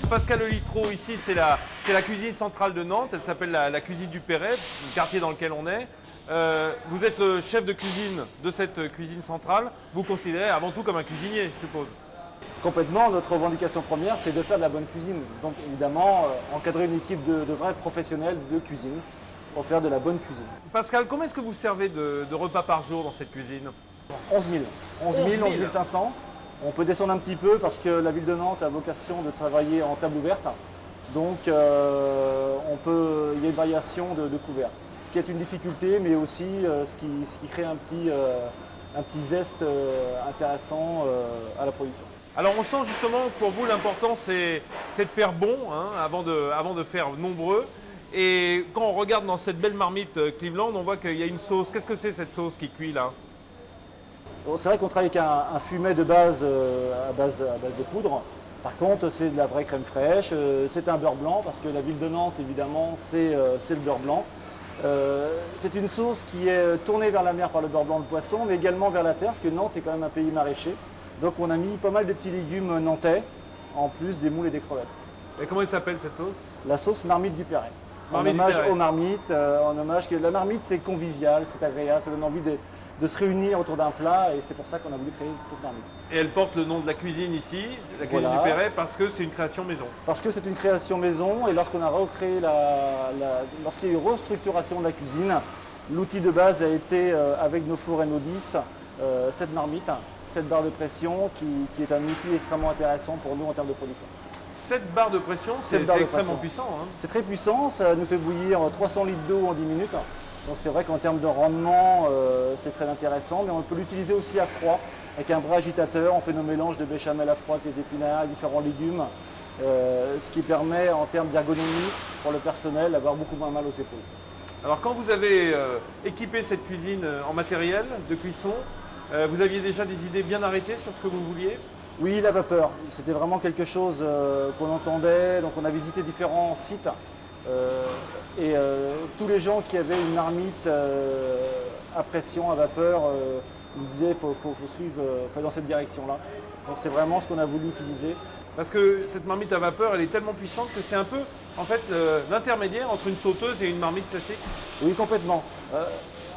Pascal Littrot, ici c'est la cuisine centrale de Nantes, elle s'appelle la cuisine du Perret, le quartier dans lequel on est. Vous êtes le chef de cuisine de cette cuisine centrale, vous considérez avant tout comme un cuisinier, je suppose. Complètement, notre revendication première, c'est de faire de la bonne cuisine. Donc évidemment, encadrer une équipe de vrais professionnels de cuisine pour faire de la bonne cuisine. Pascal, combien est-ce que vous servez de repas par jour dans cette cuisine? 11 000, 11 500. On peut descendre un petit peu parce que la ville de Nantes a vocation de travailler en table ouverte. Donc il y a une variation de couverts. Ce qui est une difficulté, mais aussi ce qui crée un petit zeste intéressant à la production. Alors on sent justement que pour vous l'important c'est de faire bon avant de faire nombreux. Et quand on regarde dans cette belle marmite Cleveland, on voit qu'il y a une sauce. Qu'est-ce que c'est cette sauce qui cuit là? Bon, c'est vrai qu'on travaille avec un fumet de base à base de poudre. Par contre, c'est de la vraie crème fraîche. C'est un beurre blanc parce que la ville de Nantes, évidemment, c'est le beurre blanc. C'est une sauce qui est tournée vers la mer par le beurre blanc de poisson, mais également vers la terre, parce que Nantes est quand même un pays maraîcher. Donc on a mis pas mal de petits légumes nantais, en plus des moules et des crevettes. Et comment elle s'appelle cette sauce? La sauce marmite du Perret. En Marmite hommage du Perret. aux marmites, en hommage que la marmite c'est convivial, c'est agréable, ça donne envie de se réunir autour d'un plat et c'est pour ça qu'on a voulu créer cette marmite. Et elle porte le nom de la cuisine ici, la cuisine Voilà. du Perret, parce que c'est une création maison. Parce que c'est une création maison et lorsqu'on a recréé lorsqu'il y a eu restructuration de la cuisine, l'outil de base a été avec nos fours et nos 10, cette marmite, cette barre de pression qui est un outil extrêmement intéressant pour nous en termes de production. Cette barre de pression, c'est extrêmement puissant. C'est très puissant, ça nous fait bouillir 300 litres d'eau en 10 minutes. Donc c'est vrai qu'en termes de rendement, c'est très intéressant, mais on peut l'utiliser aussi à froid, avec un bras agitateur. On fait nos mélanges de béchamel à froid avec les épinards, différents légumes, ce qui permet en termes d'ergonomie pour le personnel d'avoir beaucoup moins mal aux épaules. Alors quand vous avez équipé cette cuisine en matériel de cuisson, vous aviez déjà des idées bien arrêtées sur ce que vous vouliez? Oui, la vapeur, c'était vraiment quelque chose qu'on entendait, donc on a visité différents sites et tous les gens qui avaient une marmite à pression, à vapeur, nous disaient qu'il faut suivre, faut aller dans cette direction-là. Donc c'est vraiment ce qu'on a voulu utiliser. Parce que cette marmite à vapeur, elle est tellement puissante que c'est un peu en fait l'intermédiaire entre une sauteuse et une marmite classique. Oui, complètement.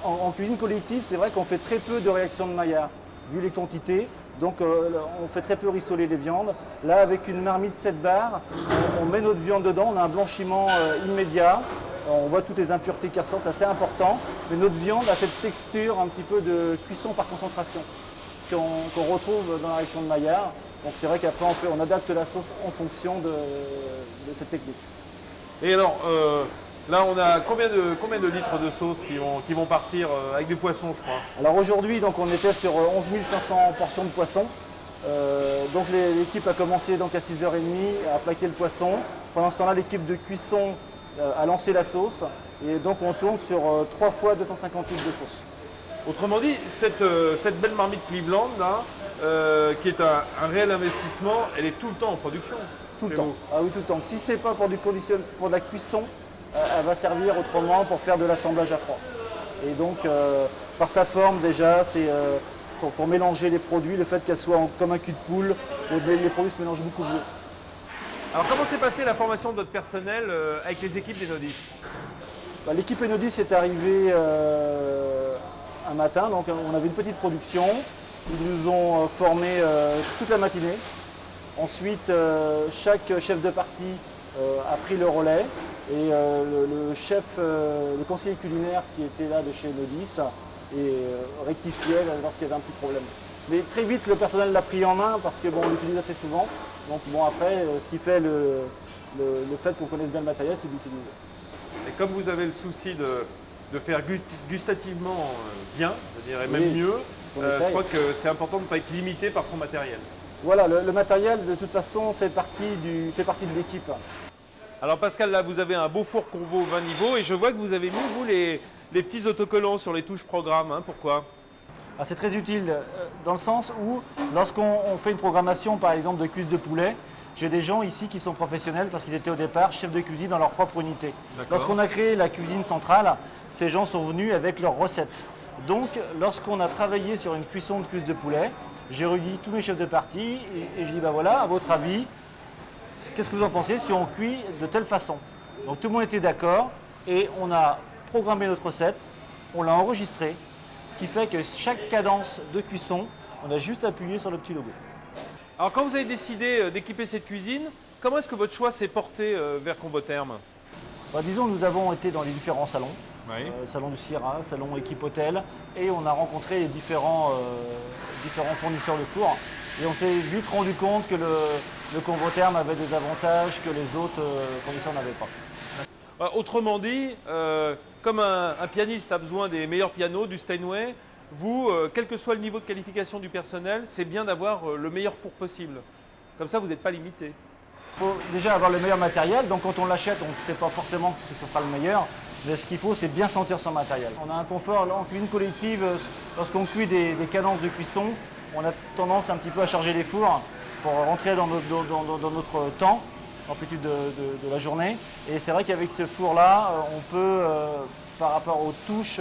En cuisine collective, c'est vrai qu'on fait très peu de réactions de Maillard, vu les quantités. Donc on fait très peu rissoler les viandes. Là, avec une marmite 7 bars, on met notre viande dedans, on a un blanchiment immédiat. On voit toutes les impuretés qui ressortent, c'est assez important. Mais notre viande a cette texture un petit peu de cuisson par concentration qu'on retrouve dans la réaction de Maillard. Donc c'est vrai qu'après on adapte la sauce en fonction de cette technique. Et alors, là on a combien de litres de sauce qui vont partir avec du poisson, je crois? Alors aujourd'hui, donc, on était sur 11 500 portions de poisson. Donc l'équipe a commencé donc, à 6h30 à plaquer le poisson. Pendant ce temps-là, l'équipe de cuisson a lancé la sauce. Et donc on tourne sur 3 fois 250 litres de sauce. Autrement dit, cette belle marmite Cleveland, là, qui est un réel investissement, elle est tout le temps en production. Tout le temps. Ah oui, tout le temps. Si ce n'est pas pour de la cuisson, elle va servir autrement pour faire de l'assemblage à froid. Et donc, par sa forme déjà, c'est pour mélanger les produits, le fait qu'elle soit comme un cul de poule, les produits se mélangent beaucoup mieux. Alors comment s'est passée la formation de votre personnel avec les équipes des Nodis? L'équipe Enodis est arrivée un matin, donc on avait une petite production. Ils nous ont formés toute la matinée. Ensuite, chaque chef de partie a pris le relais et le conseiller culinaire qui était là de chez Enodis rectifiait lorsqu'il y avait un petit problème. Mais très vite, le personnel l'a pris en main parce que on l'utilise assez souvent. Donc bon, après, ce qui fait le fait qu'on connaisse bien le matériel, c'est d'utiliser. Et comme vous avez le souci de faire gustativement bien, je dirais même Oui, mieux, on je essaye. crois que c'est important de ne pas être limité par son matériel. Voilà, le matériel de toute façon fait partie de l'équipe. Alors Pascal, là vous avez un beau four Convo 20 niveaux et je vois que vous avez mis vous les petits autocollants sur les touches programme. Pourquoi? C'est très utile dans le sens où lorsqu'on fait une programmation par exemple de cuisse de poulet, j'ai des gens ici qui sont professionnels parce qu'ils étaient au départ chefs de cuisine dans leur propre unité. Lorsqu'on a créé la cuisine centrale, ces gens sont venus avec leurs recettes. Donc lorsqu'on a travaillé sur une cuisson de cuisse de poulet, j'ai réuni tous mes chefs de partie et je dis voilà, à votre avis, qu'est-ce que vous en pensez si on cuit de telle façon? Donc tout le monde était d'accord et on a programmé notre recette, on l'a enregistré, ce qui fait que chaque cadence de cuisson, on a juste appuyé sur le petit logo. Alors quand vous avez décidé d'équiper cette cuisine, comment est-ce que votre choix s'est porté vers Combotherm? Disons, nous avons été dans les différents salons, Oui. salon du Sierra, salon équipe hôtel, et on a rencontré les différents fournisseurs de fours. Et on s'est vite rendu compte que le Combotherm avait des avantages que les autres fournisseurs n'avaient pas. Autrement dit, comme un pianiste a besoin des meilleurs pianos, du Steinway, vous, quel que soit le niveau de qualification du personnel, c'est bien d'avoir le meilleur four possible. Comme ça, vous n'êtes pas limité. Il faut déjà avoir le meilleur matériel, donc quand on l'achète, on ne sait pas forcément que ce sera le meilleur, mais ce qu'il faut, c'est bien sentir son matériel. On a un confort en cuisine collective, lorsqu'on cuit des cadences de cuisson, on a tendance un petit peu à charger les fours pour rentrer dans notre temps, l'amplitude de la journée. Et c'est vrai qu'avec ce four-là, on peut, par rapport aux touches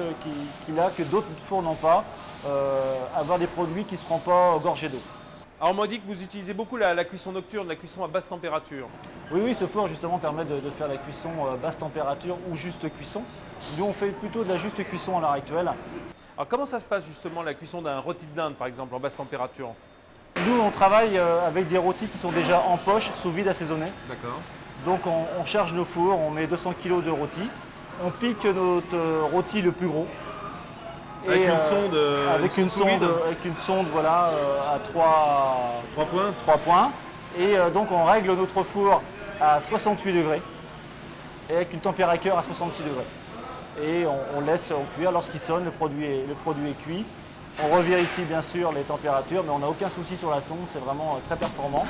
qu'il a, que d'autres fours n'ont pas, avoir des produits qui ne seront pas gorgés d'eau. Alors on m'a dit que vous utilisez beaucoup la cuisson nocturne, la cuisson à basse température. Oui, ce four justement permet de faire la cuisson basse température ou juste cuisson. Nous on fait plutôt de la juste cuisson à l'heure actuelle. Alors comment ça se passe justement la cuisson d'un rôti de dinde par exemple en basse température? Nous on travaille avec des rôtis qui sont déjà en poche, sous vide assaisonné. D'accord. Donc on charge nos fours, on met 200 kg de rôti. On pique notre rôti le plus gros. Avec une sonde avec une sonde voilà, à 3 points. 3 points. Et donc on règle notre four à 68 degrés et avec une température à 66 degrés. Et on laisse cuire. Lorsqu'il sonne, le produit est cuit. On revérifie bien sûr les températures, mais on n'a aucun souci sur la sonde, c'est vraiment très performant.